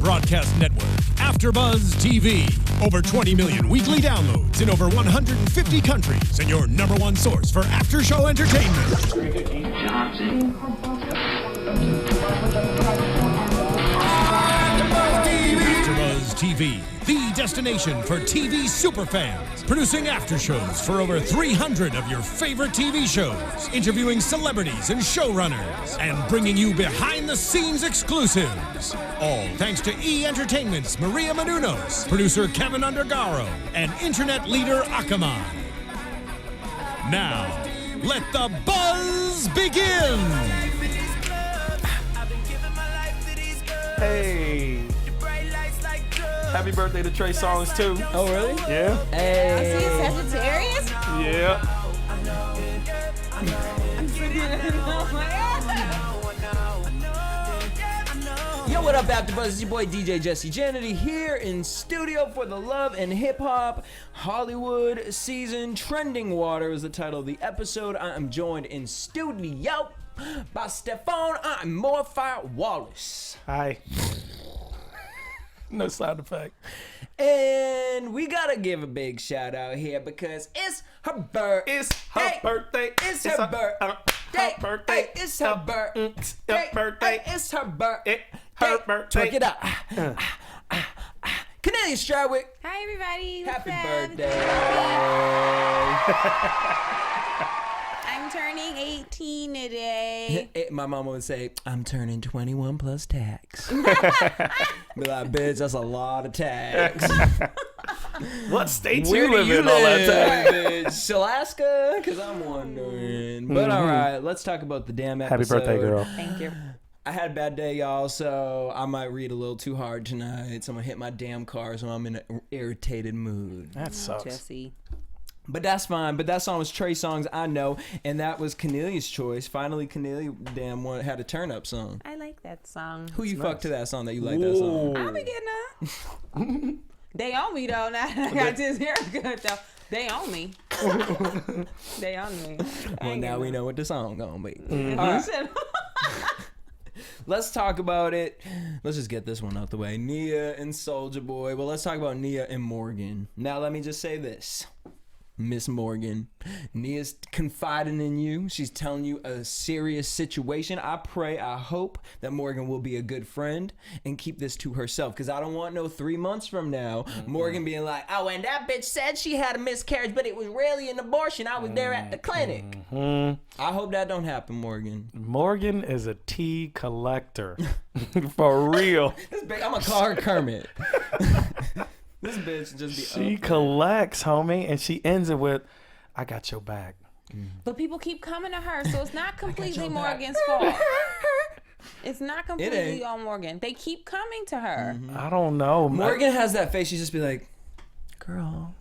broadcast network, AFTERBUZZ TV. Over 20 million weekly downloads in over 150 countries, and your #1 source for after-show entertainment. AFTERBUZZ TV, the destination for TV superfans. Producing aftershows for over 300 of your favorite TV shows. Interviewing celebrities and showrunners. And bringing you behind-the-scenes exclusives. All thanks to E! Entertainment's Maria Menounos, producer Kevin Undergaro, and internet leader Akamai. Now, let the buzz begin! Hey. Happy birthday to Trey Songz too. Oh, really? Yeah. Hey. I see a Sagittarius? Yeah. Yo, what up, AfterBuzz? It's your boy DJ Jesse Janedy here in studio for the Love and Hip Hop Hollywood season. Trending Water is the title of the episode. I am joined in studio by Stephaune Wallace. Hi. No sound effect. And we gotta give a big shout out here because it's her birthday. It's her birthday. It's her birthday. It's her birthday. It's her birthday. Her birthday. Check it out. Kennelia Stradwick. Hi, everybody. Happy What's up? birthday. I'm turning 18 today. My mama would say, I'm turning 21 plus tax. Be like, bitch, that's a lot of tax. What state Where you do live you in all that time? bitch? Alaska? Because I'm wondering. But all right, let's talk about the damn episode. Happy birthday, girl. Thank you. I had a bad day, y'all, so I might read a little too hard tonight. So I'm going to hit my damn car, so I'm in an irritated mood. That sucks. Jesse. But that's fine. But that song was Trey Songz, I know, and that was Kennelia's choice. Finally, Kennelia had a turn-up song. I like that song. Who you fucked to that song that you like that song? I'll be getting up. They own me, though. Now I got this haircut, though. They own me. They own me. Well, now we know what the song gonna be. Mm-hmm. All right. Let's talk about it. Let's just get this one out the way. Nia and Soulja Boy. Well, let's talk about Nia and Morgan. Now, let me just say this. Miss Morgan, Nia's confiding in you. She's telling you a serious situation. I hope that Morgan will be a good friend and keep this to herself, because I don't want no 3 months from now Morgan being like, oh, and that bitch said she had a miscarriage, but it was really an abortion. I was there at the clinic. I hope that don't happen, Morgan. Morgan is a tea collector. For real. I'm gonna call her Kermit. This bitch just be She collects, homie, and she ends it with, I got your back. But people keep coming to her, so it's not completely Morgan's fault. It's not completely on Morgan. They keep coming to her. I don't know. Morgan has that face. She just be like, girl,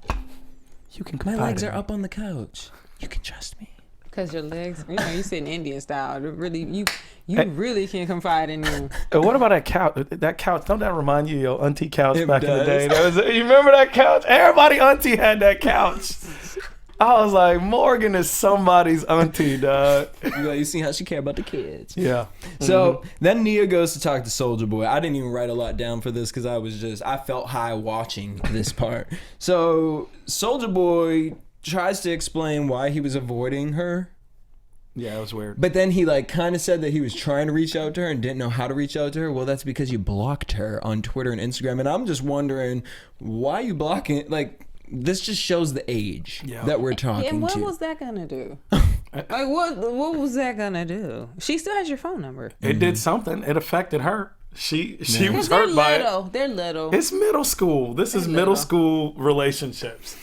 You can my confide legs in are me. up on the couch. You can trust me. Because your legs, you sitting Indian style. Really, you really can confide in you. What about that couch? That couch, don't that remind you of your auntie couch back in the does. day? You remember that couch? Everybody auntie had that couch. I was like, Morgan is somebody's auntie, dog. You see how she care about the kids. Yeah. So then Nia goes to talk to Soulja Boy. I didn't even write a lot down for this because I felt high watching this part. So Soulja Boy tries to explain why he was avoiding her. Yeah, it was weird. But then he kind of said that he was trying to reach out to her and didn't know how to reach out to her. Well, that's because you blocked her on Twitter and Instagram. And I'm just wondering, why you blocking? This just shows the age that we're talking to. And what was that gonna do? What was that gonna do? She still has your phone number. It did something. It affected her. She was They're hurt by little. it. They're little. It's middle school. This is middle school relationships.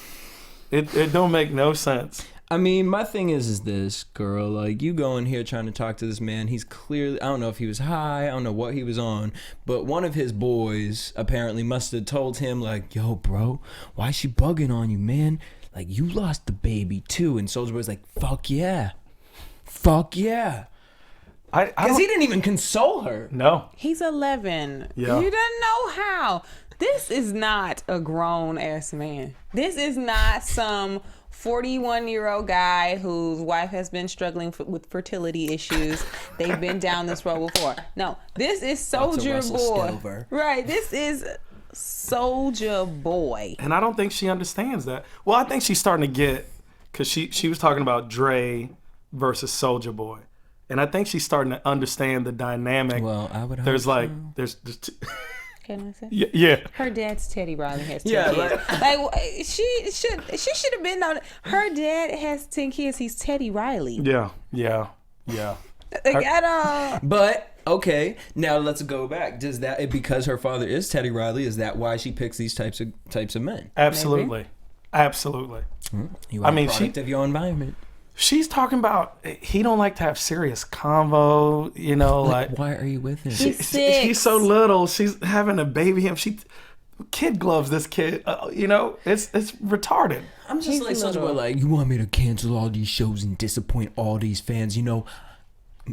It don't make no sense. I mean, my thing is this, girl. You go in here trying to talk to this man. He's clearly, I don't know if he was high. I don't know what he was on. But one of his boys apparently must have told him, yo, bro, why is she bugging on you, man? You lost the baby, too. And Soulja Boy's like, fuck yeah. Fuck yeah. Because he didn't even console her. No. He's 11. Yeah. You don't know how. This is not a grown ass man. This is not some 41-year-old guy whose wife has been struggling with fertility issues. They've been down this road before. No, this is Soldier Boy. Right, this is Soldier Boy. And I don't think she understands that. Well, I think she's starting to get, because she was talking about Dre versus Soldier Boy. And I think she's starting to understand the dynamic. Well, I would hope there's like, so. there's Can I say? yeah. Her dad's Teddy Riley has 10 kids. Like she should have been on. Her dad has 10 kids. He's Teddy Riley. Yeah. Like, I don't. But okay, now let's go back. Does that, because her father is Teddy Riley, is that why she picks these types of men? Absolutely. Maybe. Absolutely. You are a product of your environment. She's talking about he don't like to have serious convo, you know, like why are you with him? He's so little. She's having to baby him. She kid gloves this kid. You know, it's retarded. I'm just like such a like, you want me to cancel all these shows and disappoint all these fans, you know?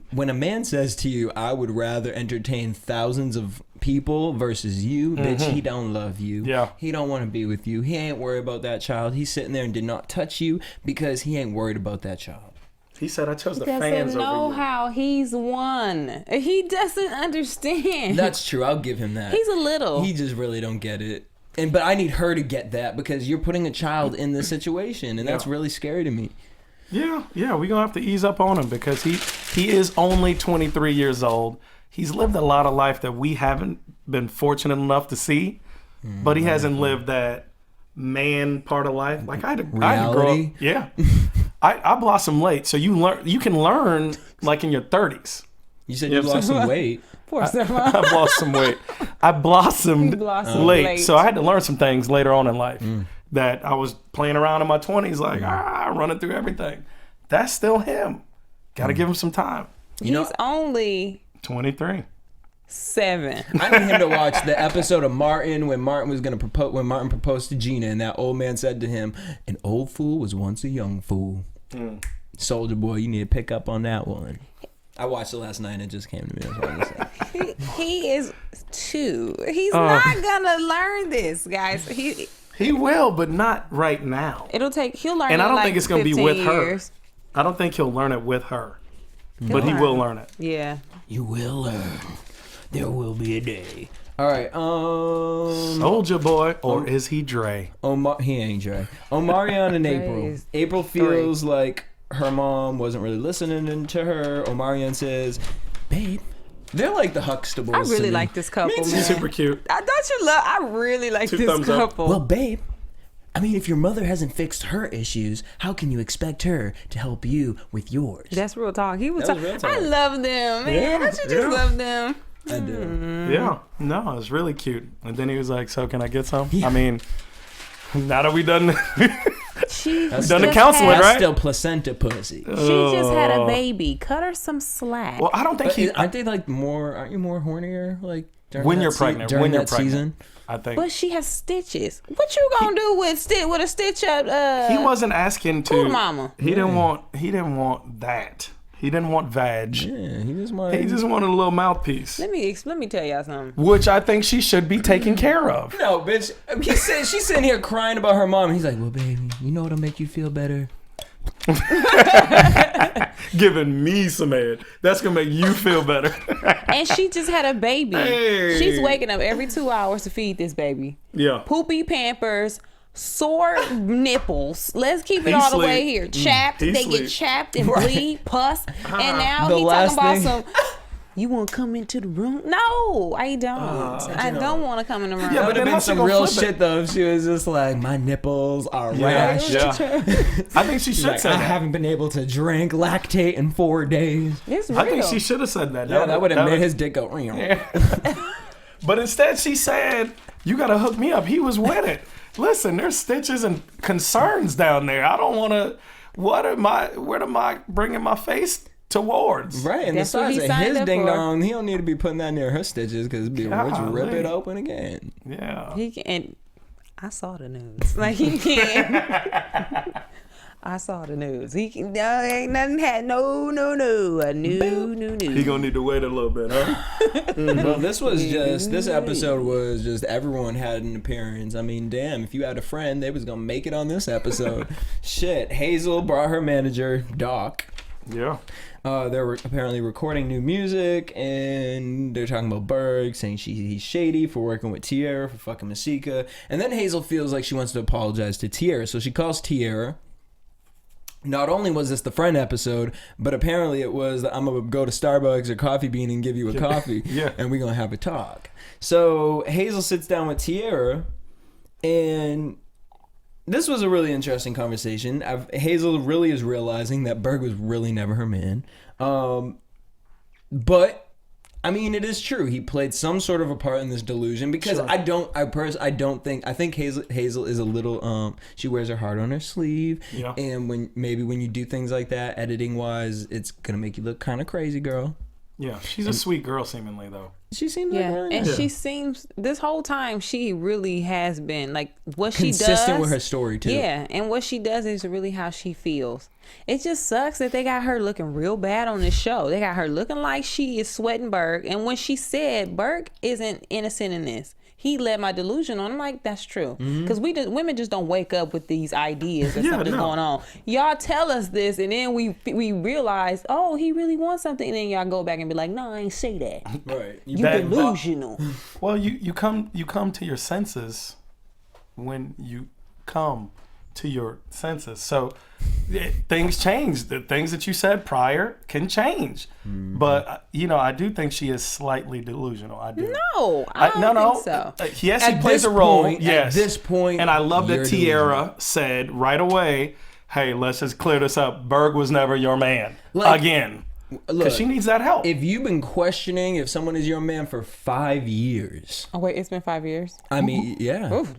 When a man says to you, I would rather entertain thousands of people versus you, bitch, he don't love you. Yeah. He don't want to be with you. He ain't worried about that child. He's sitting there and did not touch you because he ain't worried about that child. He said, I chose the He fans doesn't know over you. how he's won. He doesn't understand. That's true. I'll give him that. He's a little. He just really don't get it. But I need her to get that because you're putting a child in this situation, and that's really scary to me. Yeah, we're going to have to ease up on him because he is only 23 years old. He's lived a lot of life that we haven't been fortunate enough to see, but he hasn't lived that man part of life. Like I had to grow up. Yeah. I blossomed late, so you can learn like in your 30s. You said you lost some weight. I've lost some weight. I blossomed late, so I had to learn some things later on in life that I was playing around in my 20s, like running through everything. That's still him. Got to give him some time. He's only 23. 7. I need him to watch the episode of Martin when Martin was gonna propose. When Martin proposed to Gina, and that old man said to him, "An old fool was once a young fool." Soldier Boy, you need to pick up on that one. I watched it last night and it just came to me. That's what I was saying. He is 2. He's not gonna learn this, guys. He will, but not right now. He'll learn. And I don't think it's gonna be with years. her. I don't think he'll learn it with her, but he will learn it. Yeah. You will learn. There will be a day. All right. Soldier Boy, or is he Dre? He ain't Dre. Omarion and April. April feels like her mom wasn't really listening to her. Omarion says, "Babe." They're like the Huxtables. I really like this couple, man. Super cute. I really like this couple. Well, babe, I mean, if your mother hasn't fixed her issues, how can you expect her to help you with yours? That's real talk. He was real talk. I love them, man. Yeah, Don't you just love them? I do. Yeah. No, it was really cute. And then he was like, so can I get some? Yeah. I mean, now that we done the counseling, right? That's still placenta pussy. She just had a baby. Cut her some slack. Well, I don't think aren't they like more? Aren't you more hornier? Like when you're pregnant. During that season, I think. But she has stitches. What you gonna do with a stitch up? He wasn't asking to. Mama. He didn't want that. He didn't want vag. Yeah, he just wanted a little mouthpiece. Let me tell y'all something. Which I think she should be taken care of. No, bitch. She's sitting here crying about her mom. And he's like, well, baby, you know what'll make you feel better? Giving me some head. That's going to make you feel better. And she just had a baby. Hey. She's waking up every 2 hours to feed this baby. Yeah. Poopy Pampers. Sore nipples. Let's keep it all the way here. Chapped. They get chapped and bleed, pus. And now he talking about some, you want to come into the room? No, I don't. I don't want to come in the room. Yeah, that would have been some real shit, though, if she was just like, my nipples are rashed. Yeah. I think she should say that. I haven't been able to drink lactate in 4 days. It's real. I think she should have said that. Yeah, that would have made his dick go. Yeah. But instead she said, you got to hook me up. He was with it. Listen, there's stitches and concerns down there. I don't want to. What am I bringing my face towards? Right, and that's the size of his ding dong, he don't need to be putting that near her stitches because it'd be once you rip it open again. Yeah. He can. And I saw the news. Like he can. I saw the news. Ain't nothing had no. A new. He gonna need to wait a little bit, huh? Well, this episode was just everyone had an appearance. I mean, damn, if you had a friend, they was gonna make it on this episode. Shit, Hazel brought her manager, Doc. Yeah. They were apparently recording new music, and they're talking about Berg, saying he's shady for working with Tierra, for fucking Masika. And then Hazel feels like she wants to apologize to Tierra, so she calls Tierra. Not only was this the friend episode, but apparently it was, I'm going to go to Starbucks or Coffee Bean and give you a coffee, and we're going to have a talk. So Hazel sits down with Tierra, and this was a really interesting conversation. Hazel really is realizing that Berg was really never her man. But I mean, it is true. He played some sort of a part in this delusion because I think Hazel is a little, she wears her heart on her sleeve. Yeah. And when you do things like that, editing wise, it's going to make you look kind of crazy, girl. Yeah. She's a sweet girl, seemingly, though. She seems like really nice. And she seems, this whole time, she really has been, like, what she does. Consistent with her story, too. Yeah. And what she does is really how she feels. It just sucks that they got her looking real bad on this show. They got her looking like she is sweating Berg. And when she said, Berg isn't innocent in this, he let my delusion on. I'm like, that's true. Because women just don't wake up with these ideas that something's going on. Y'all tell us this, and then we realize, oh, he really wants something. And then y'all go back and be like, no, I ain't say that. Right. You delusional. Well, you come to your senses when you come to your senses. So things change. The things that you said prior can change. But I do think she is slightly delusional. I do. No, I don't think so. Yes, he plays a role. Yes. At this point, and I love that Tierra said right away, "Hey, let's just clear this up. Berg was never your man again." Because she needs that help. If you've been questioning if someone is your man for 5 years. Oh wait, it's been 5 years. I mean, yeah. Oof.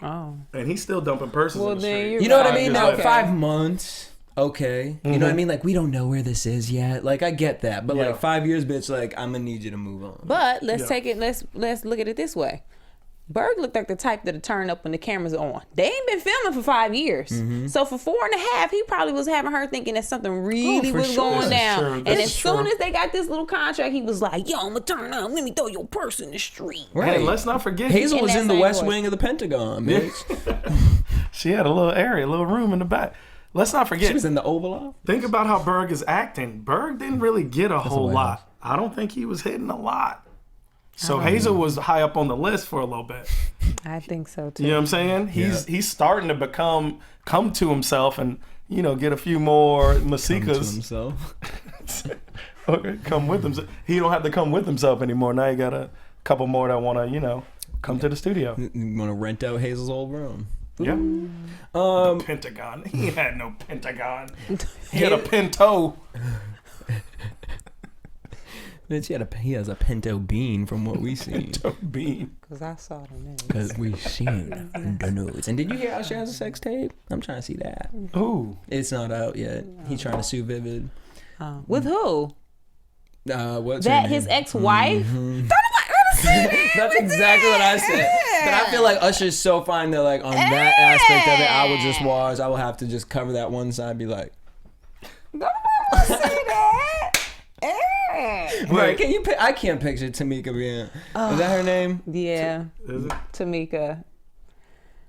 Oh. And he's still dumping persons in the street. You know what I mean? Now, 5 months, okay. You know what I mean? Like, we don't know where this is yet. Like, I get that. But, like, 5 years, bitch, like, I'm going to need you to move on. But let's take it, let's look at it this way. Berg looked like the type that'll turn up when the cameras are on. They ain't been filming for 5 years. So for 4.5, he probably was having her thinking that something really was going down. And as soon as they got this little contract, he was like, yo, I'm going to turn up. Let me throw your purse in the street. Right. Hey, let's not forget. Hazel was in the West Wing of the Pentagon, bitch. She had a little area, a little room in the back. Let's not forget. She was in the Oval Office. Think about how Berg is acting. Berg didn't really get a whole lot. I don't think he was hitting a lot. So Hazel was high up on the list for a little bit. I think so too. You know what I'm saying? He's starting to come to himself and get a few more Masikas. Come to himself. Okay, come with himself. He don't have to come with himself anymore. Now you got a couple more that want to come to the studio. You want to rent out Hazel's old room. Yeah. The Pentagon. He had no Pentagon. He had a Pinto. He has a pinto bean from what we seen. Pinto bean. Because I saw the news. Because we seen the news. And did you hear Usher has a sex tape? I'm trying to see that. Ooh. It's not out yet. He's trying to sue Vivid. With who? What's that his ex-wife? That's exactly what I said. But I feel like Usher's so fine that like on that aspect of it, I will just watch. I will have to just cover that one side and be like, nobody wants to see that. Right? Can you? I can't picture Tamika being. Is that her name? Yeah. Is it? Tamika.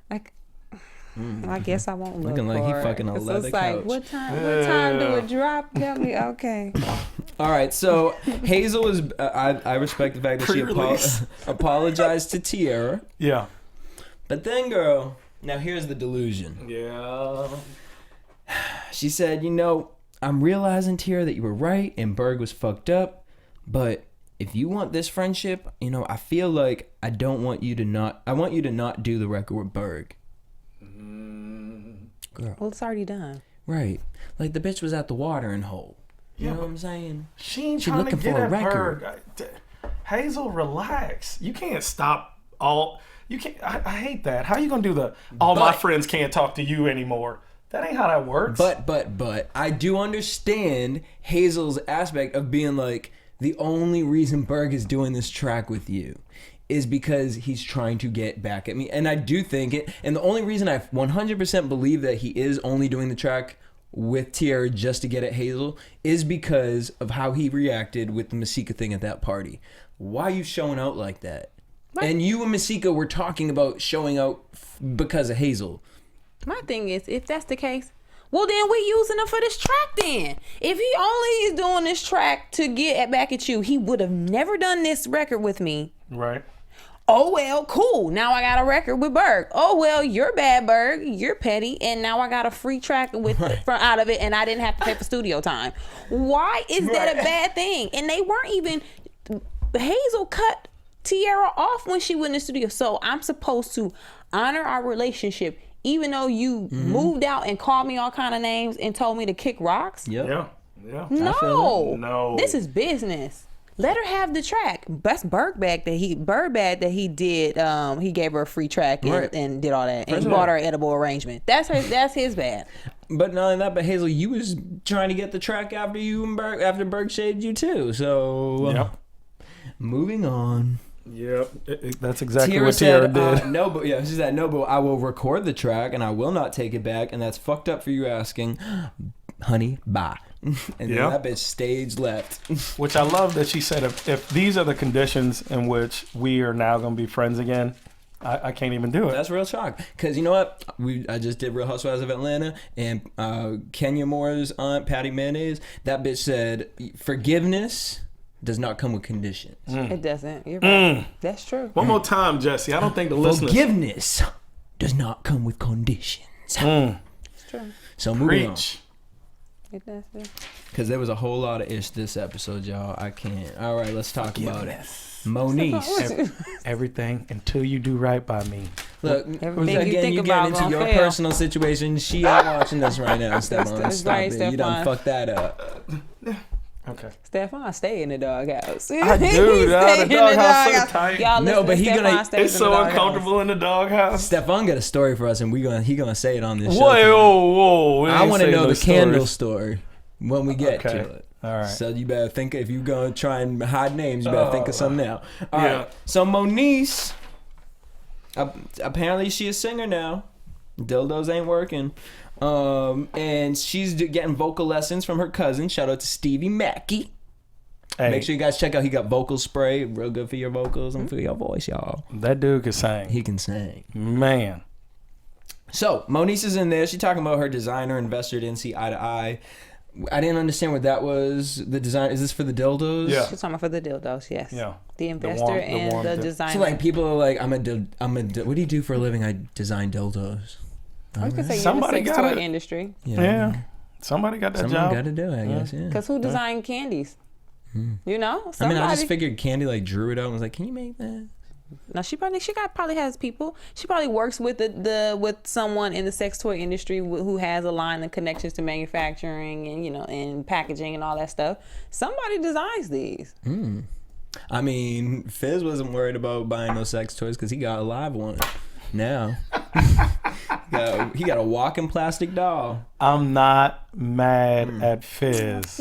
I guess I won't look looking like for he fucking a leather couch. Like, what time do it drop? Tell me. Okay. All right. So Hazel is. I respect the fact that she apologized to Tierra. Yeah. But then, girl. Now here's the delusion. Yeah. She said, I'm realizing, Tierra, that you were right and Berg was fucked up. But if you want this friendship, I feel like I want you to not do the record with Berg. Girl. Well, it's already done. Right. Like the bitch was at the watering hole. You know what I'm saying? She ain't trying to get at Berg. Hazel, relax. You can't stop all. You can't. I hate that. How you gonna do my friends can't talk to you anymore? That ain't how that works. But I do understand Hazel's aspect of being like, the only reason Berg is doing this track with you is because he's trying to get back at me. And I do think it, and the only reason I 100% believe that he is only doing the track with Tierra just to get at Hazel is because of how he reacted with the Masika thing at that party. Why are you showing out like that? Right. And you and Masika were talking about showing out because of Hazel. My thing is, if that's the case, well, then we using him for this track then. If he only is doing this track to get back at you, he would have never done this record with me. Right. Oh, well, cool. Now I got a record with Berg. Oh, well, you're bad, Berg. You're petty. And now I got a free track with from out of it, and I didn't have to pay for studio time. Why is that a bad thing? And they weren't even... Hazel cut Tierra off when she went in the studio. So I'm supposed to honor our relationship, even though you moved out and called me all kind of names and told me to kick rocks? Yeah. No. This is business. Let her have the track. That's Berg bag that he did. He gave her a free track and did all that. And he bought her an edible arrangement. That's his bad. But not only that, but Hazel, you was trying to get the track after Berg shaved you too. So moving on. Yep, that's exactly Tierra what Tierra said, did. She said, no, but I will record the track and I will not take it back. And that's fucked up for you asking, honey, bye. And then that bitch stage left. Which I love that she said, if these are the conditions in which we are now going to be friends again, I can't even do it. That's real shock. Because you know what? I just did Real Housewives of Atlanta, and Kenya Moore's aunt, Patty Mayonnaise, that bitch said, forgiveness does not come with conditions. It doesn't. You're right. That's true. One more time, Jesse. I don't think the listeners... Forgiveness does not come with conditions. It's true. So moving on. It does. Because there was a whole lot of ish this episode, y'all. I can't. All right, let's talk about it. Moniece. Everything until you do right by me. Look, again, you get into your personal situation. She ain't watching this right now, Stephaune. Stop it. You done fucked that up. Okay. Stephaune, stay in the doghouse. I do, the doghouse so tight. Y'all no, but it's so uncomfortable in the doghouse. Stephaune got a story for us, and he gonna say it on this show. Whoa. I want to know the candle story when we get to it. All right. So you better think, if you're gonna try and hide names, you better think of something now. All right. So Moniece, apparently she a singer now. Dildos ain't working. And she's getting vocal lessons from her cousin. Shout out to Stevie Mackey. Hey. Make sure you guys check out. He got vocal spray, real good for your vocals and for your voice, y'all. That dude can sing. He can sing, man. So Moniece is in there. She's talking about her designer investor didn't see eye to eye. I didn't understand what that was. The design, is this for the dildos? Yeah. She's talking about for the dildos, yes. Yeah. The investor and the designer. So like people are like, what do you do for a living? I design dildos. I was gonna say you're in the sex toy industry. Yeah. Somebody got that job. Someone got to do it, I guess. Yeah. Because who designed candies? You know, somebody. I just figured Candy like drew it out and was like, "Can you make that?" Now she probably has people. She probably works with with someone in the sex toy industry who has a line of connections to manufacturing and and packaging and all that stuff. Somebody designs these. I mean, Fizz wasn't worried about buying no sex toys because he got a live one. Now he got a walking plastic doll. I'm not mad at Fizz.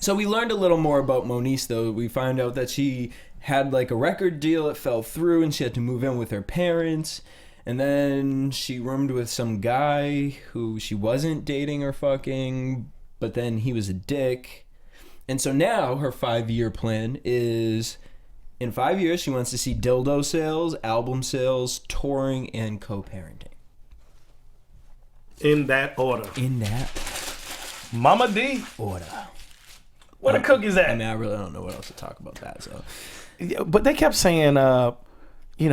So we learned a little more about Moniece, though. We found out that she had like a record deal that fell through and she had to move in with her parents. And then she roomed with some guy who she wasn't dating or fucking, but then he was a dick. And so now her 5-year plan is, in 5 years, she wants to see dildo sales, album sales, touring, and co-parenting. In that order. Mama D. Order. Where the cookies at? I mean, I really don't know what else to talk about that. So, yeah, but they kept saying, he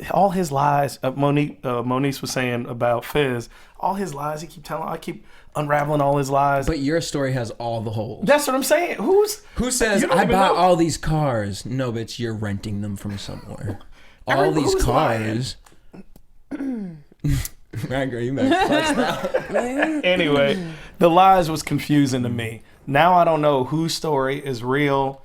all his lies. Moniece was saying about Fizz, all his lies. He keep telling. I keep unraveling all his lies. But your story has all the holes. That's what I'm saying. Who says I buy all these cars? No, bitch, you're renting them from somewhere. All these cars. Right, girl, you better clutch that. Anyway, the lies was confusing to me. Now I don't know whose story is real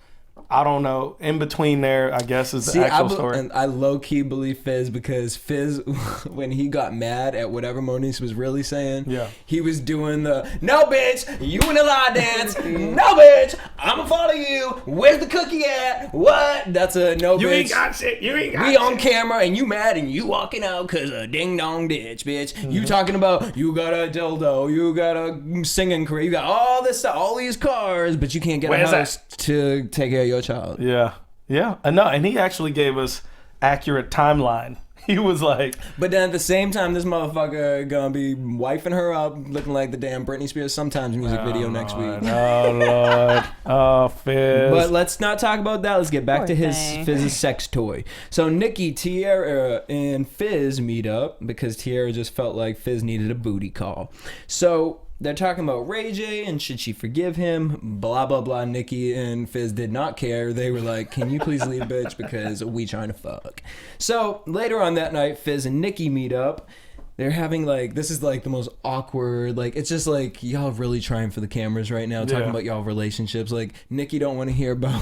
I don't know. In between there, I guess, is the actual story. And I low-key believe Fizz because Fizz, when he got mad at whatever Moniece was really saying, he was doing the, no, bitch, you in the line dance. No, bitch, I'm going to follow you. Where's the cookie at? What? That's a no, you bitch. You ain't got shit. You ain't got we shit. On camera and you mad and you walking out because of ding-dong ditch, bitch. You talking about you got a dildo, you got a singing career, you got all this stuff, all these cars, but you can't get a house to take care of your child. Yeah. No, and he actually gave us accurate timeline. He was like, but then at the same time, this motherfucker gonna be wifing her up, looking like the damn Britney Spears Sometimes music video next week. Oh Lord, oh Fizz. But let's not talk about that. Let's get back to Fizz's sex toy. So Nikki, Tierra, and Fizz meet up because Tierra just felt like Fizz needed a booty call. So they're talking about Ray J and should she forgive him, blah, blah, blah. Nikki and Fizz did not care. They were like, can you please leave, bitch, because we trying to fuck. So later on that night, Fizz and Nikki meet up. They're having like, this is like the most awkward, like, it's just like, y'all really trying for the cameras right now, talking about y'all relationships. Like, Nikki don't want to hear about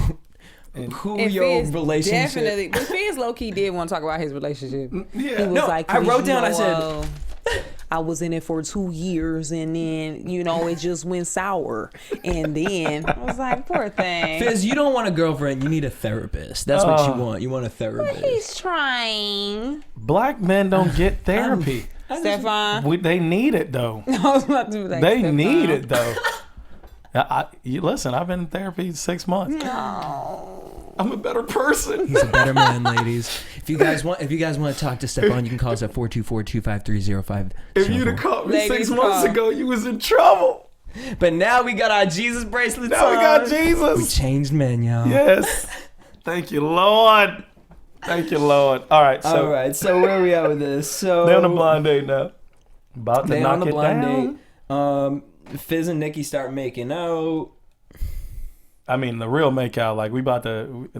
who and your Fizz relationship. Definitely. But Fizz low-key did want to talk about his relationship. Yeah. He was like, I wrote down, I said, I was in it for 2 years and then, it just went sour. And then I was like, poor thing. Fizz, you don't want a girlfriend. You need a therapist. That's what you want. You want a therapist. But he's trying. Black men don't get therapy. Stephaune. They need it, though. I was about to be like, they need it, though. Listen, I've been in therapy 6 months. No. I'm a better person. He's a better man, ladies. If you guys want to talk to Stephaune, you can call us at 424-253-05. If you'd have called me 6 months ago, you was in trouble. But now we got our Jesus bracelets on. Now we got Jesus. We changed men, y'all. Yes. Thank you, Lord. Thank you, Lord. All right. So where are we at with this? So they're on a blind date now. About to knock it down. Date. Fizz and Nikki start making out. I mean, the real makeout, like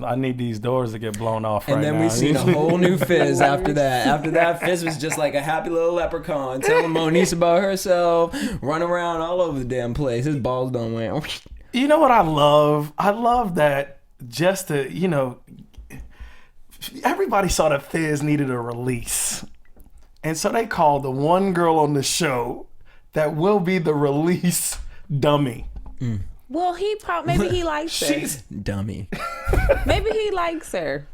I need these doors to get blown off right now. And then we seen a whole new Fizz after that. After that, Fizz was just like a happy little leprechaun, telling Moniece about herself, running around all over the damn place. His balls don't went. You know what I love? I love that just to, everybody saw that Fizz needed a release. And so they called the one girl on the show that will be the release dummy. Mm. Well, maybe he likes her. She's dummy. Maybe he likes her.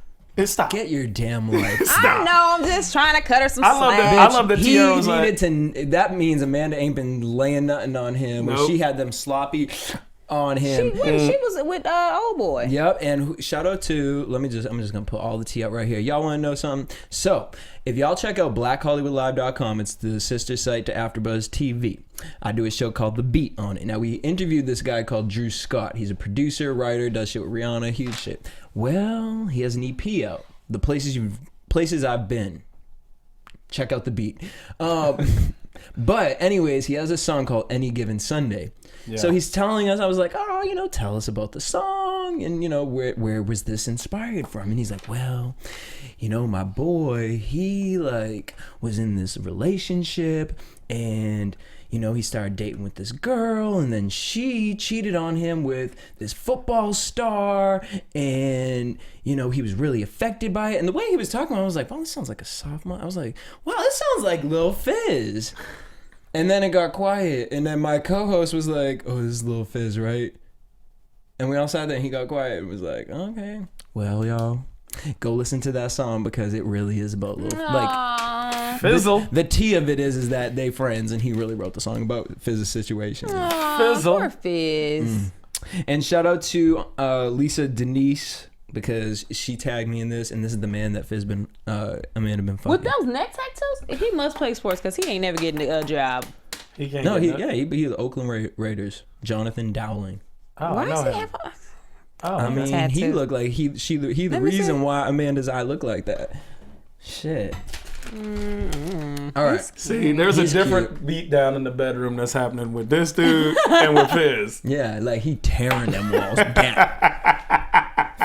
Stop. Get your damn life. I know. I'm just trying to cut her some slack. I love that Tierra was like, that means Amanda ain't been laying nothing on him. Nope. Or she had them sloppy on him. She was with old boy. Yep. And shout out to I'm just gonna put all the tea out right here. Y'all want to know something? So if y'all check out blackhollywoodlive.com, it's the sister site to AFTERBUZZ TV. I do a show called The Beat on it. Now we interviewed this guy called Drew Scott. He's a producer, writer, does shit with Rihanna, huge shit. Well, he has an EP out. The places I've been. Check out The Beat. But anyways, he has a song called Any Given Sunday. Yeah. So he's telling us, I was like, tell us about the song and, where was this inspired from? And he's like, well, my boy, he was in this relationship and, he started dating with this girl and then she cheated on him with this football star and, he was really affected by it. And the way he was talking, I was like, wow, this sounds like a sophomore. I was like, wow, this sounds like Lil Fizz. And then it got quiet. And then my co-host was like, oh, this is Lil Fizz, right? And we all sat there and he got quiet and was like, okay. Well, y'all, go listen to that song because it really is about Lil Fizzle. The tea of it is that they friends and he really wrote the song about Fizz's situation. Fizzle. Poor Fizz. And shout out to Lisa Denise because she tagged me in this, and this is the man that Amanda been fucking. With those neck tattoos, he must play sports because he ain't never getting a job. He can't. He's the Oakland Raiders. Jonathan Dowling. Oh, why does he have? I mean, tattoo. He looked like he the reason why Amanda's eye looked like that. Shit. All right. See, there's a different beat down in the bedroom that's happening with this dude and with Fizz. Yeah, like he tearing them walls down.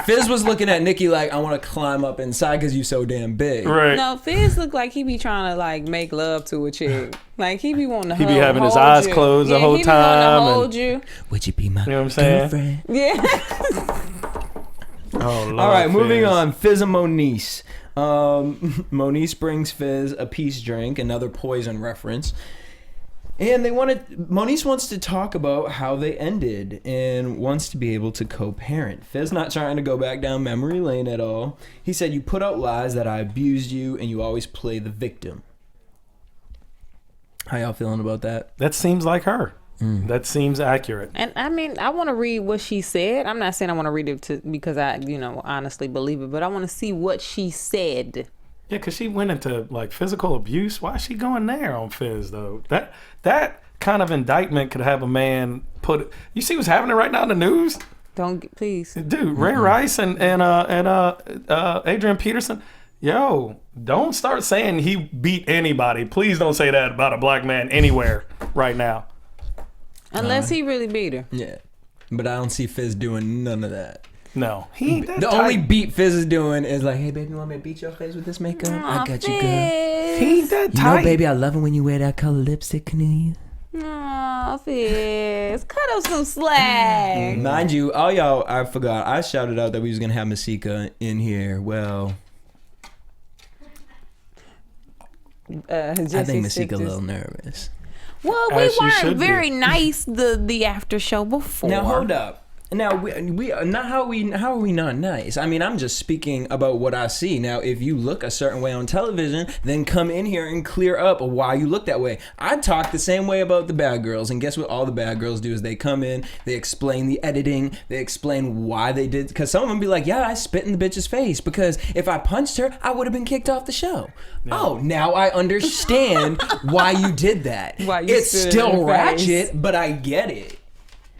Fizz was looking at Nikki like, I want to climb up inside because you so damn big. Right. No, Fizz looked like he be trying to make love to a chick. Like he be wanting to He be having his eyes closed the whole time. He be wanting to hold you. Would you be my You know what I'm saying? girlfriend? Yeah. Oh, Lord, all right, moving Fizz. on. Fizz and Moniece. Moniece brings Fizz a peace drink, another Poison reference. And Moniece wants to talk about how they ended and wants to be able to co-parent. Fizz not trying to go back down memory lane at all. He said, you put out lies that I abused you and you always play the victim. How y'all feeling about that? That seems like her. That seems accurate. And I mean, I want to read what she said. I'm not saying I want to read it because I, honestly believe it, but I want to see what she said. Yeah, because she went into like physical abuse. Why is she going there on Fizz though? That kind of indictment could have a man put. You see what's happening right now in the news? Please, dude. Ray Rice and Adrian Peterson. Yo, don't start saying he beat anybody. Please don't say that about a black man anywhere right now. Unless he really beat her. Yeah, but I don't see Fizz doing none of that. No, he ain't that The tight. only beat Fizz is doing is like, hey, baby, you want me to beat your face with this makeup? I got you, girl. He ain't that You tight. know, baby, I love it when you wear that color lipstick, Kennelia. Aw, Fizz. Cut up some slack. Mind you, all y'all, I forgot. I shouted out that we was going to have Masika in here. Well, I think Masika a little nervous. Well, we weren't very nice the after show before. Now, hold up. Now we not how are we not nice? I mean, I'm just speaking about what I see. Now, if you look a certain way on television, then come in here and clear up why you look that way. I talk the same way about the bad girls, and guess what? All the bad girls do is they come in, they explain the editing, they explain why they did. Because some of them be like, "Yeah, I spit in the bitch's face because if I punched her, I would have been kicked off the show." No. Oh, now I understand why you did that. It's still ratchet, but I get it.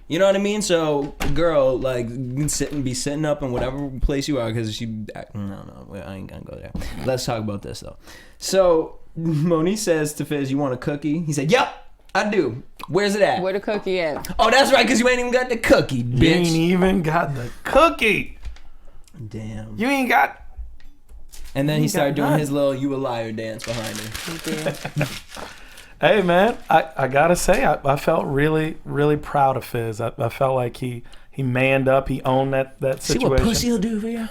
You know what I mean? So, girl, like, be sitting up in whatever place you are because she... No, I ain't gonna go there. Let's talk about this, though. So, Moniece says to Fizz, you want a cookie? He said, yep, I do. Where's it at? Where the cookie at? Oh, that's right, because you ain't even got the cookie, bitch. You ain't even got the cookie. Damn. You ain't got... And then he started doing his little you a liar dance behind her. Hey, man, I got to say, I felt really, really proud of Fizz. I felt like he manned up. He owned that situation. See what pussy will do for you?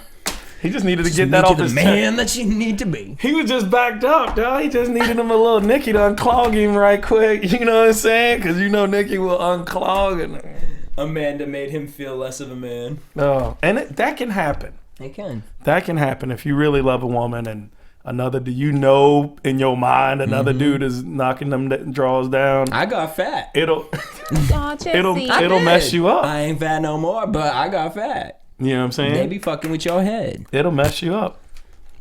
He just needed to get that off his chest. The man that you need to be. He was just backed up, dog. He just needed him a little Nikki to unclog him right quick. You know what I'm saying? Because you know Nikki will unclog. And Amanda made him feel less of a man. Oh, and that can happen. It can. That can happen if you really love a woman and another, in your mind another dude is knocking them draws down. I got fat. It'll mess you up. I ain't fat no more, but I got fat. You know what I'm saying? They be fucking with your head. It'll mess you up.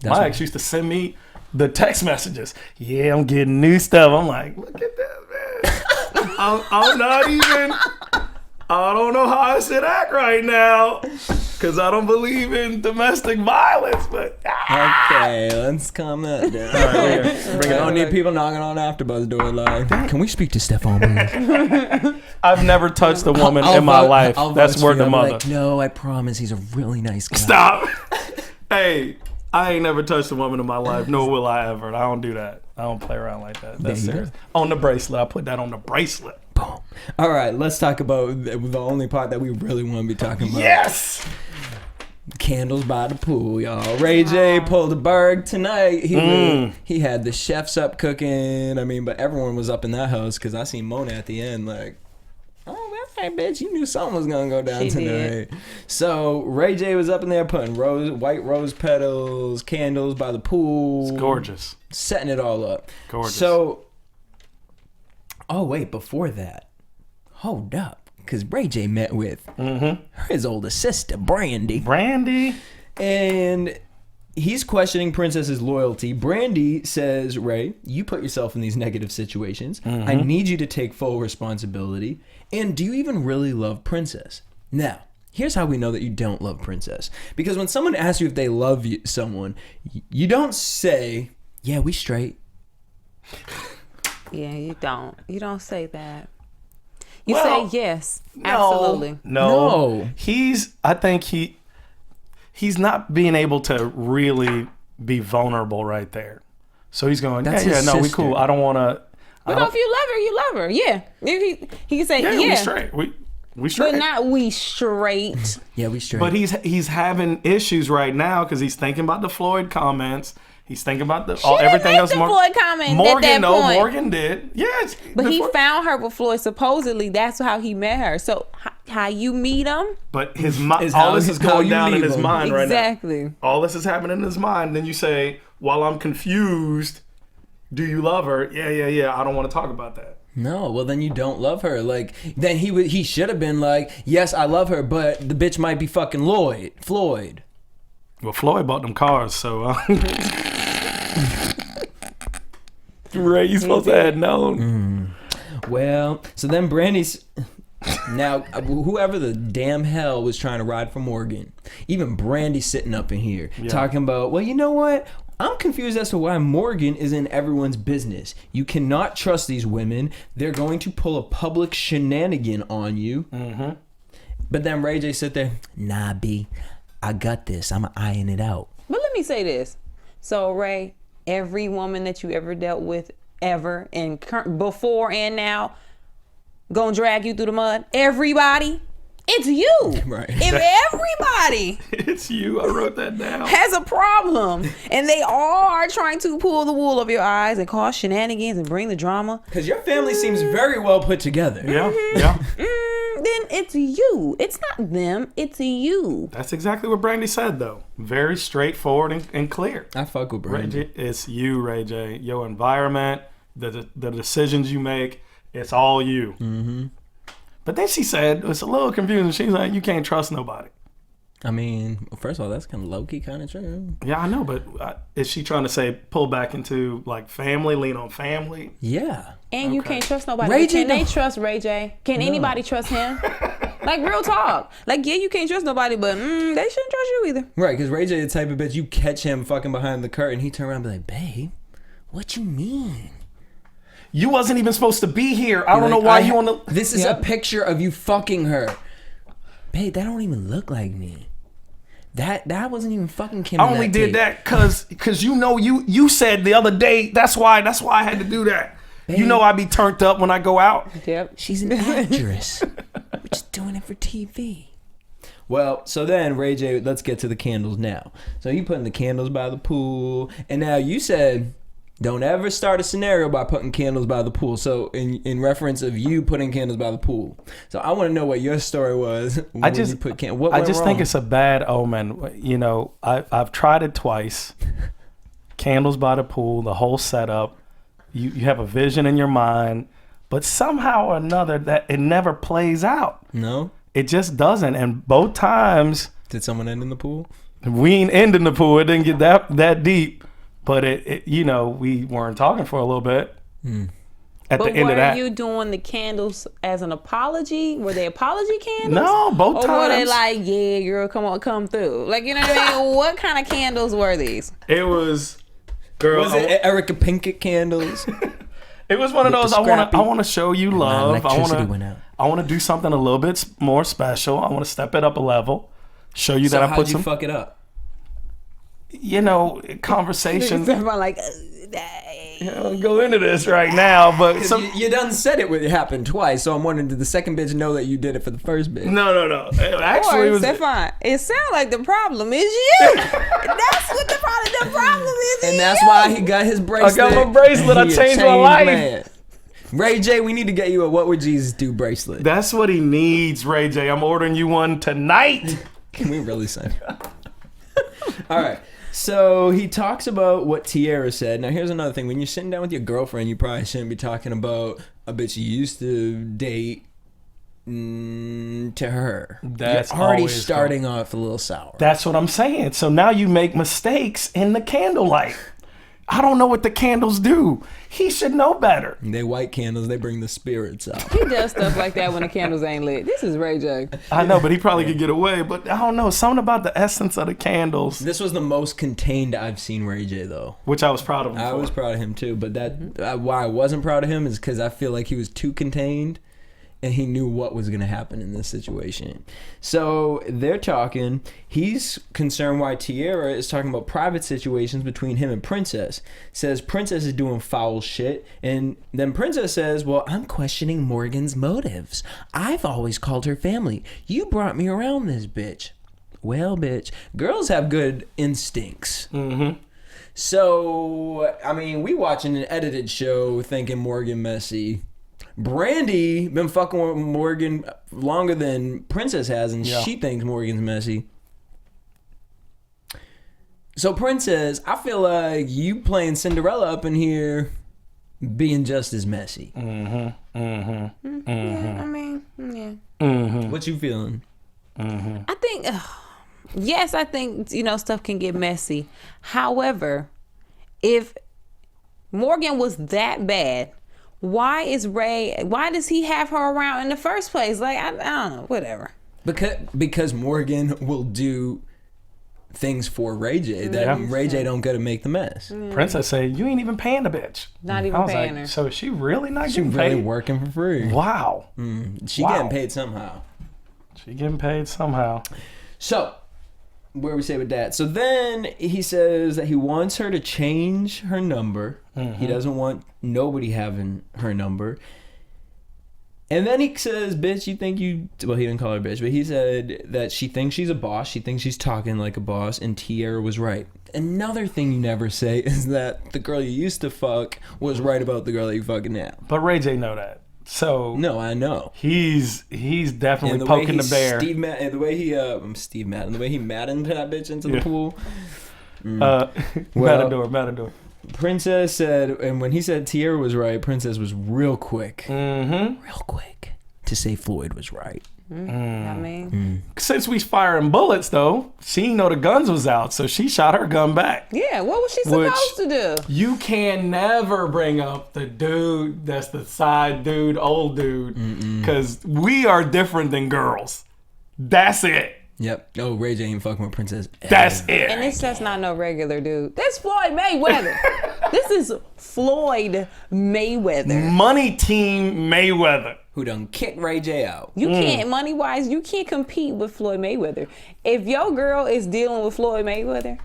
My ex used to send me the text messages. Yeah, I'm getting new stuff. I'm like, look at that, man. I'm not even. I don't know how I should act right now because I don't believe in domestic violence. But okay, let's calm that down. All right, bring it. I don't need people knocking on AFTERBUZZ door like, can we speak to Stephaune Wallace? I've never touched a woman in my life. That's word to mother. Like, no, I promise. He's a really nice guy. Stop. Hey, I ain't never touched a woman in my life. Nor will I ever. I don't do that. I don't play around like that. That's serious. On the bracelet. I put that on the bracelet. Boom. All right, let's talk about the only part that we really want to be talking about. Yes. Candles by the pool, y'all. Ray J pulled a berg tonight. He had the chefs up cooking. I mean, but everyone was up in that house because I seen Mona at the end like, oh, hey, bitch, you knew something was going to go down tonight. So Ray J was up in there putting white rose petals, candles by the pool. It's gorgeous. Setting it all up. Gorgeous. So, oh, wait, before that, hold up. Because Ray J met with his older sister, Brandy. And he's questioning Princess's loyalty. Brandy says, Ray, you put yourself in these negative situations. I need you to take full responsibility. And do you even really love Princess? Now, here's how we know that you don't love Princess. Because when someone asks you if they love someone, you don't say, yeah, we straight. Yeah, you don't. You don't say that. You say yes, absolutely. No. I think he's not being able to really be vulnerable right there. So he's going, we cool. I don't want to. But if you love her, you love her. Yeah. He can say, we straight. We straight. But not we straight. Yeah, we straight. But he's having issues right now because he's thinking about the Floyd comments. He's thinking about everything else. The Floyd comment Morgan, at that point. Morgan did. Yes. But he found her with Floyd. Supposedly, that's how he met her. So how you meet him? But his mind, all this is going down in his mind right now. Exactly. All this is happening in his mind. Then you say, "While I'm confused, do you love her?" Yeah. I don't want to talk about that. No, well then you don't love her. Like then he should have been like, yes, I love her, but the bitch might be fucking Floyd. Well, Floyd bought them cars, so Ray, you supposed to have known. Well, so then Brandy's now whoever the damn hell was trying to ride for Morgan, even Brandy's sitting up in here talking about, well, you know what? I'm confused as to why Morgan is in everyone's business. You cannot trust these women. They're going to pull a public shenanigan on you. Mm-hmm. But then Ray J sit there, nah, B, I got this. I'm iron it out. But let me say this. So, Ray, every woman that you ever dealt with, ever, and before and now, gonna drag you through the mud? Everybody? It's you. Right. If everybody it's you, I wrote that down, has a problem and they all are trying to pull the wool over your eyes and cause shenanigans and bring the drama, because your family seems very well put together. Yeah. then it's you. It's not them. It's you. That's exactly what Brandy said, though. Very straightforward and clear. I fuck with Brandy. Ray J, it's you, Ray J. Your environment, the decisions you make, it's all you. Mm-hmm. But then she said, it's a little confusing. She's like, you can't trust nobody. I mean, first of all, that's kind of low-key kind of true. Yeah, I know, but is she trying to say pull back into like family, lean on family? Yeah. And you can't trust nobody. Ray J, can they trust Ray J? Can anybody trust him? Like, real talk. Like, yeah, you can't trust nobody, but they shouldn't trust you either. Right, because Ray J the type of bitch, you catch him fucking behind the curtain, he turn around and be like, babe, what you mean? You wasn't even supposed to be here. I don't know why you on the... This is a picture of you fucking her. Babe, that don't even look like me. That wasn't even fucking Kim. I only did that because you said the other day, that's why I had to do that. Babe. You know I be turned up when I go out. Yep. She's an actress. We're just doing it for TV. Well, so then, Ray J, let's get to the candles now. So you putting the candles by the pool, and now you said... Don't ever start a scenario by putting candles by the pool. So in reference of you putting candles by the pool. So I want to know what your story was. I just think it's a bad omen. You know, I've tried it twice. Candles by the pool, the whole setup. You have a vision in your mind, but somehow or another that it never plays out. No, it just doesn't. And both times, did someone end in the pool? We ain't end in the pool. It didn't get that deep. But it you know, we weren't talking for a little bit. At the end of that. But were you doing the candles as an apology? Were they apology candles? No, both times. Or were they like, yeah, girl, come through? Like, you know what I mean? What kind of candles were these? It was, girl. Was it Erica Pinkett candles? It was one of those. I want to show you love. I want to do something a little bit more special. I want to step it up a level. Show you that I put some. How'd you fuck it up? You know, conversation. Like, go into this right now, but you done said it happened twice, so I'm wondering, did the second bitch know that you did it for the first bitch? No. Actually, it was Stephaune. It sounds like the problem is you. That's what the problem is. And that's why he got his bracelet. I got my bracelet. I changed my life. Man. Ray J, we need to get you a "What Would Jesus Do" bracelet. That's what he needs, Ray J. I'm ordering you one tonight. Can we really say? All right. So he talks about what Tierra said. Now here's another thing. When you're sitting down with your girlfriend, you probably shouldn't be talking about a bitch you used to date to her. That's you're already starting off a little sour. That's what I'm saying. So now you make mistakes in the candlelight. I don't know what the candles do. He should know better. They white candles, they bring the spirits out. He does stuff like that when the candles ain't lit. This is Ray J. I know, but he probably could get away. But I don't know. Something about the essence of the candles. This was the most contained I've seen Ray J, though. Which I was proud of him for. I was proud of him, too. But why I wasn't proud of him is because I feel like he was too contained. and he knew what was going to happen in this situation. So they're talking. He's concerned why Tierra is talking about private situations between him and Princess. Says Princess is doing foul shit. And then Princess says, well, I'm questioning Morgan's motives. I've always called her family. You brought me around this bitch. Well, bitch, girls have good instincts. Mm-hmm. So, I mean, we watching an edited show thinking Morgan messy. Brandy been fucking with Morgan longer than Princess has, and she thinks Morgan's messy. So, Princess, I feel like you playing Cinderella up in here being just as messy. Mm-hmm. Mm-hmm. Mm-hmm. Yeah, I mean, yeah. Mm-hmm. What you feeling? Mm-hmm. I think... yes, I think, stuff can get messy. However, if Morgan was that bad, why does he have her around in the first place? Like, I don't know, whatever. Because Morgan will do things for Ray J that Ray J don't get to make the mess. Princess said, you ain't even paying the bitch. Not even paying her. So is she really not She getting really paid? working for free. Wow. She getting paid somehow. She getting paid somehow. So, where we say with that? So then he says that he wants her to change her number. Mm-hmm. He doesn't want nobody having her number. And then he says, bitch, you think you... Well, he didn't call her bitch, but he said that she thinks she's a boss. She thinks she's talking like a boss, and Tierra was right. Another thing you never say is that the girl you used to fuck was right about the girl that you fucking now. But Ray J know that. So no, I know he's definitely poking the bear. And the way he Maddened that bitch into the pool. Matador. Princess said, and when he said Tierra was right, Princess was real quick to say Floyd was right. I mean, since we firing bullets though, she didn't know the guns was out, so she shot her gun back. Yeah, what was she supposed to do? You can never bring up the dude that's the side dude, old dude, because we are different than girls. That's it. Yep. Oh, Ray J ain't fucking with Princess. That's it. And it's just not no regular dude. That's Floyd Mayweather. This is Floyd Mayweather. Money Team Mayweather. Who done kicked Ray J out. You can't, money-wise, you can't compete with Floyd Mayweather. If your girl is dealing with Floyd Mayweather,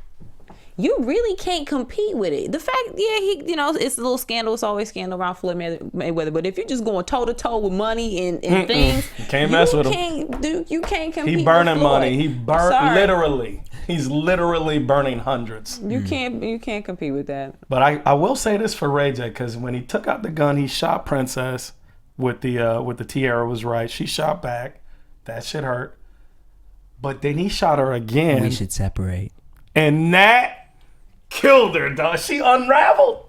you really can't compete with it. The fact, it's a little scandal. It's always scandal around Floyd Mayweather. But if you're just going toe-to-toe with money and things, you can't mess with him. You can't compete He burning with Floyd. money. He literally. He's literally burning hundreds. You can't compete with that. But I will say this for Ray J, because when he took out the gun, he shot Princess with the Tierra was right. She shot back. That shit hurt. But then he shot her again. We should separate. And that killed her, dog. She unraveled.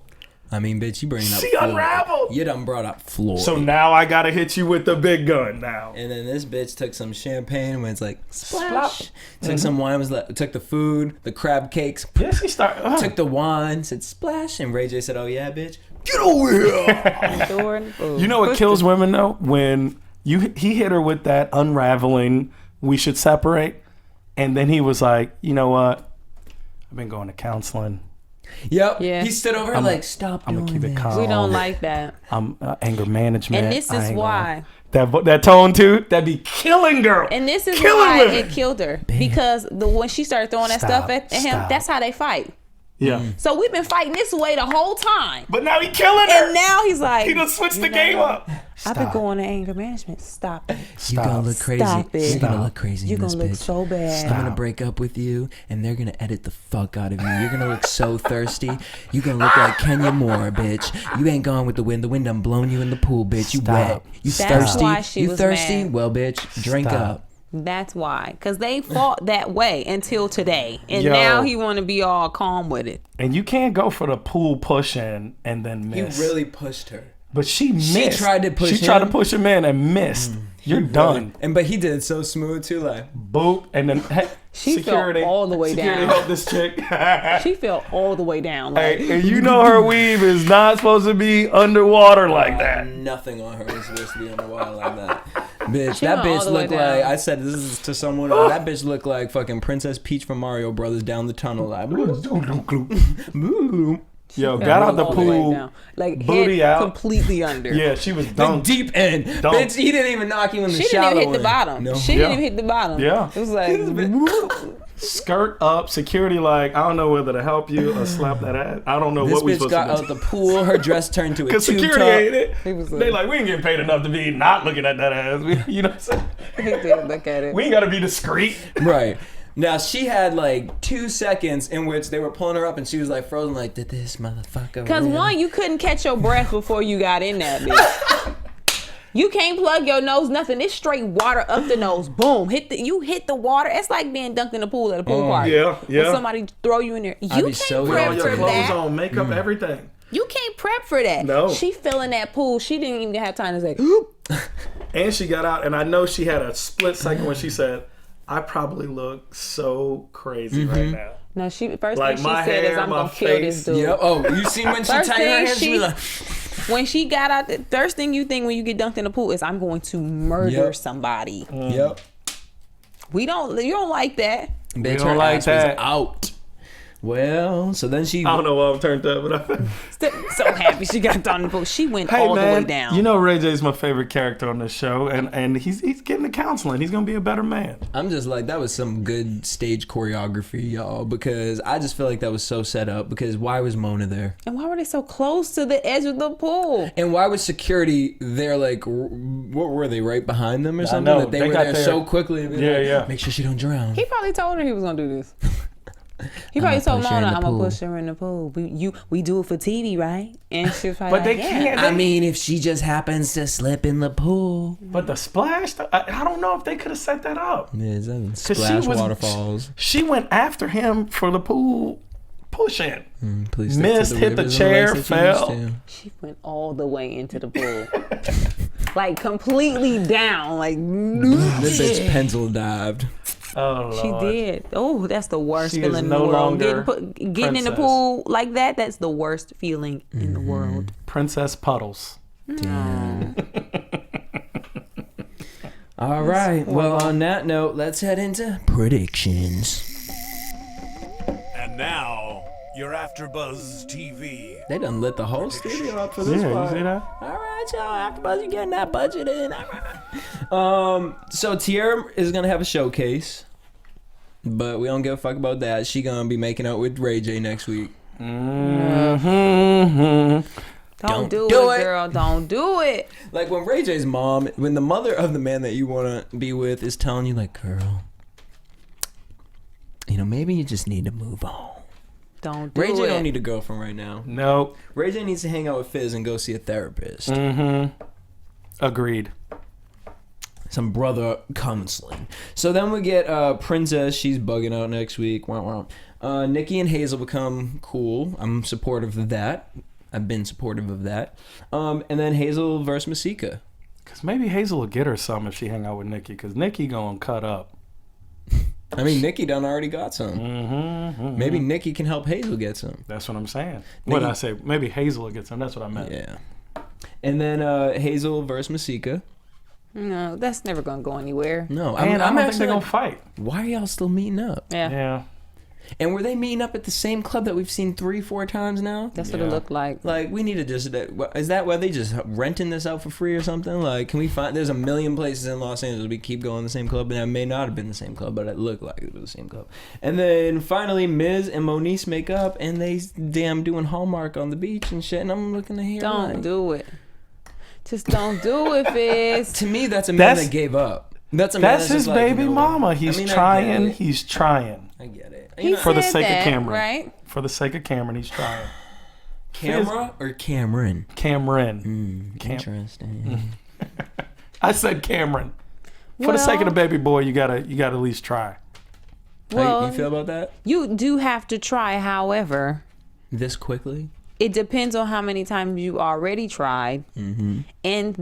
I mean, bitch, you bringing up She Floyd. unraveled. You done brought up Floyd. So now I gotta hit you with the big gun now. And then this bitch took some champagne when it's like Splash. Took some wine, took the food, the crab cakes. Yeah, she started. Took the wine, said splash, and Ray J said, "Oh yeah, bitch, get over here." You know what kills women though? When he hit her with that unraveling, we should separate, and then he was like, you know what? I've been going to counseling. Yep. Yeah. He stood over like, stop doing I'm gonna keep it this. calm. We don't like that. I'm anger management. And this is why. That tone too, that be killing girl. And this is killing why women. it killed her. Because when she started throwing that stuff at him, that's how they fight. Yeah. So we've been fighting this way the whole time. But now he killing her. And now he's like, he done switched the game up. I've been going to anger management. Stop it. You're gonna look crazy. Stop it. You're gonna look crazy. You're in this gonna look bitch. so bad. I'm gonna break up with you, and they're gonna edit the fuck out of you. You're gonna look so thirsty. You're gonna look like Kenya Moore, bitch. You ain't gone with the wind. The wind done blown you in the pool, bitch. You wet. You That's thirsty. why she you was thirsty? mad. Well, bitch, drink up. That's why. Because they fought that way until today. And Yo. now he want to be all calm with it. And you can't go for the pool pushing and then miss. You really pushed her. But she missed. She tried to push She tried him. to push him in and missed. You're done. But he did it so smooth too, like Boop. And then She security. fell all the way Security down. helped this chick. She fell all the way down. Like, Hey, and you know her weave is not supposed to be underwater like that. nothing on her was supposed to be underwater like that. Bitch, She that went all bitch the way looked down. like, I said this is to someone, that bitch looked like fucking Princess Peach from Mario Brothers down the tunnel. Like, Yo, got out the pool, like booty head out, completely under. Yeah, she was the dunked. deep end. Bitch, he didn't even knock you in the She shallow didn't even hit the end. bottom. No. She didn't even hit the bottom. Yeah. It was like skirt up, security like, I don't know whether to help you or slap that ass. I don't know This what we bitch supposed got to out the pool. Her dress turned to a Because tube security top. ain't it. He was They like, we ain't getting paid enough to be not looking at that ass. You know what I'm saying? he did look at it. We ain't got to be discreet. Right. Now, she had like 2 seconds in which they were pulling her up and she was like frozen like, did this motherfucker Because really? one, you couldn't catch your breath before you got in that bitch. You can't plug your nose, nothing. It's straight water up the nose. Boom. You hit the water. It's like being dunked in the pool at a pool party. Yeah. When somebody throw you in there. You be can't so prep All young. for your clothes that. on, makeup, everything. You can't prep for that. No. She fell in that pool. She didn't even have time to say, And she got out, and I know she had a split second when she said, I probably look so crazy right now. no, first Like thing she my said is, hair, I'm my going to kill this face. dude. Yep. Oh, you seen when she First tightened her thing hands? She was like, when she got out, the first thing you think when you get dunked in the pool is, I'm going to murder Yep. somebody. yep. You don't like that. Bitch, don't her like ass that. was out. Well, so then she... I don't know why I'm turned up, but So happy she got thrown in the pool. She went hey all man, the way down. you know Ray J's my favorite character on this show, and he's getting the counseling. He's gonna be a better man. I'm just like, that was some good stage choreography, y'all, because I just feel like that was so set up, because why was Mona there? And why were they so close to the edge of the pool? And why was security there, like, what were they, right behind them or something? know, That they they were got there there. so quickly. To be Yeah, like, yeah. Make sure she don't drown. He probably told her he was gonna do this. He probably told push her in Mona, the I'm gonna pool." push her in the pool. We do it for TV, right? And she was probably But they like, can't. I mean, if she just happens to slip in the pool. But the splash, I don't know if they could have set that up. Yeah, that she splash was- waterfalls. She went after him for the pool push-in. Please stick Missed, to hit the rivers and chair, lakes that you used fell. to. She went all the way into the pool. Like completely down. Like This bitch pencil dived. Oh, she Lord. did. Oh, that's the worst She is feeling in the no world. longer Getting in the princess. pool like that's the worst feeling in the world. Princess Puddles. All right. Well, on that note, let's head into predictions. And now, your AFTERBUZZ TV. They done lit the whole studio up for Yeah, this you one. see that? All right, y'all. AFTERBUZZ, you getting that budget in. All right. So Tierra is gonna have a showcase, but we don't give a fuck about that. She gonna be making out with Ray J next week. Mm-hmm. Don't do do it, it. girl. Don't do it. Like when Ray J's mom, when the mother of the man that you wanna be with is telling you, like, girl, you know, maybe you just need to move on. Don't do Ray J it. don't need a girlfriend right now. Nope. Ray J needs to hang out with Fizz and go see a therapist. Mm-hmm. Agreed. Some brother counseling. So then we get Princess. She's bugging out next week. Wah, wah. Nikki and Hazel become cool. I'm supportive of that. I've been supportive of that. And then Hazel versus Masika. Because maybe Hazel will get her some if she hang out with Nikki. Because Nikki gonna cut up. I mean, Nikki done already got some. Mm-hmm. Maybe Nikki can help Hazel get some. That's what I'm saying. What did I say? Maybe Hazel will get some. That's what I meant. Yeah. And then Hazel versus Masika. No, that's never gonna go anywhere. No, And I'm I don't think actually they're gonna like, fight. why are y'all still meeting up? Yeah, Yeah. And were they meeting up at the same club that we've seen 3-4 times now? that's what it looked like. Like, we need to just... Is that why they just renting this out for free or something? Like, can we find... There's a million places in Los Angeles we keep going to the same club, and it may not have been the same club, but it looked like it was the same club. And then, finally, Miz and Moniece make up, and they damn doing Hallmark on the beach and shit, and I'm looking to hear... Don't like, do it. Just don't do it, Fizz. To me, that's a man That's- that gave up. That's a man That's just his like, baby you know what? mama. He's I mean, I trying. get it. He's trying. I get it. He You know, For the said sake of that, Cameron. right? For the sake of Cameron, he's trying. Camera or Cameron? Cameron. Interesting. I said Cameron. For the sake of the baby boy, you gotta at least try. How Well, you feel about that? you do have to try. However, This quickly? it depends on how many times you already tried. And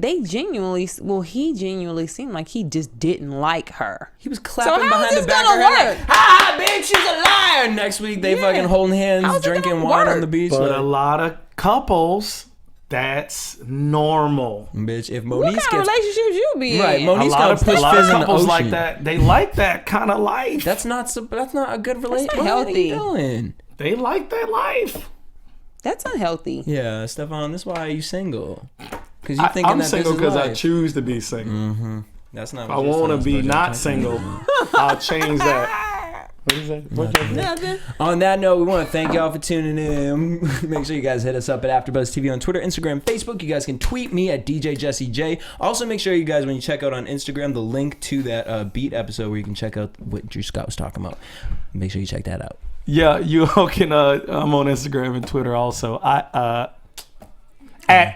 he genuinely seemed like he just didn't like her. He was clapping how behind is the this back gonna of her work? like, "Ha, bitch, she's a liar." Next week, they fucking holding hands, How's it drinking gonna wine on work? the beach. But like, a lot of couples, that's normal. bitch, if What Moniece kind of gets... relationship you be Right, in? Moniece A lot gotta of push Fizz in the couples ocean. like that. They like that kind of life. That's not a good relationship. not healthy. What are you doing? They like that life. That's unhealthy. Yeah, Stephaune, that's why you single. Because you thinking I'm that single because I choose to be single. Mm-hmm. That's not. If I want to be not single, I'll change that. What is that? Nothing. On that note, we want to thank y'all for tuning in. Make sure you guys hit us up at AfterBuzz TV on Twitter, Instagram, Facebook. You guys can tweet me at DJ Jesse J. Also, make sure you guys, when you check out on Instagram, the link to that Beat episode where you can check out what Drew Scott was talking about. Make sure you check that out. Yeah, you can. I'm on Instagram and Twitter also. At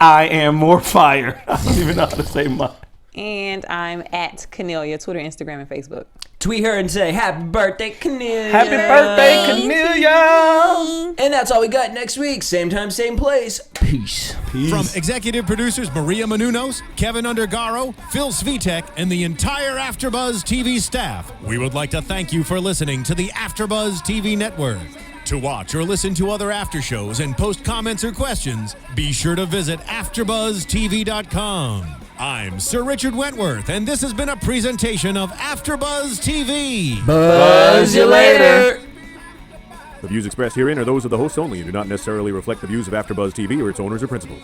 I am more fire. I don't even know how to say mine. And I'm at Kennelia, Twitter, Instagram, and Facebook. Tweet her and say, happy birthday, Kennelia. Happy birthday, Kennelia. And that's all we got next week. Same time, same place. Peace. From executive producers Maria Menounos, Kevin Undergaro, Phil Svitek, and the entire AfterBuzz TV staff, we would like to thank you for listening to the AfterBuzz TV network. To watch or listen to other after shows and post comments or questions, be sure to visit AfterBuzzTV.com. I'm Sir Richard Wentworth, and this has been a presentation of AfterBuzz TV. Buzz you later. The views expressed herein are those of the hosts only and do not necessarily reflect the views of AfterBuzz TV or its owners or principals.